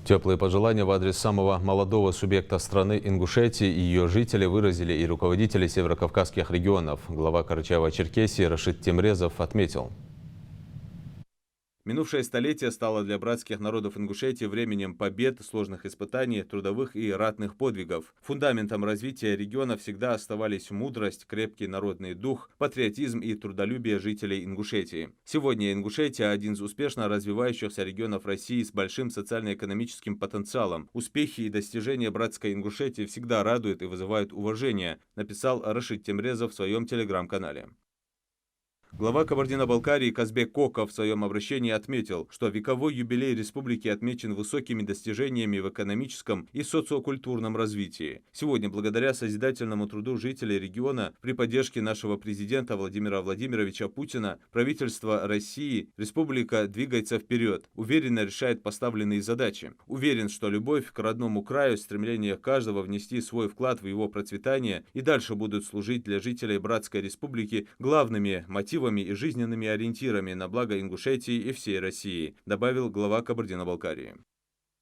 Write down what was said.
Теплые пожелания в адрес самого молодого субъекта страны Ингушетии и ее жители выразили и руководители северокавказских регионов. Глава Карачаево-Черкесии Рашид Темрезов отметил: минувшее столетие стало для братских народов Ингушетии временем побед, сложных испытаний, трудовых и ратных подвигов. Фундаментом развития региона всегда оставались мудрость, крепкий народный дух, патриотизм и трудолюбие жителей Ингушетии. Сегодня Ингушетия – один из успешно развивающихся регионов России с большим социально-экономическим потенциалом. Успехи и достижения братской Ингушетии всегда радуют и вызывают уважение, написал Рашид Темрезов в своем телеграм-канале. Глава Кабардино-Балкарии Казбек Кока в своем обращении отметил, что вековой юбилей республики отмечен высокими достижениями в экономическом и социокультурном развитии. Сегодня, благодаря созидательному труду жителей региона, при поддержке нашего президента Владимира Владимировича Путина, правительство России, республика двигается вперед, уверенно решает поставленные задачи. Уверен, что любовь к родному краю, стремление каждого внести свой вклад в его процветание и дальше будут служить для жителей братской республики главными мотивами и жизненными ориентирами на благо Ингушетии и всей России, добавил глава Кабардино-Балкарии.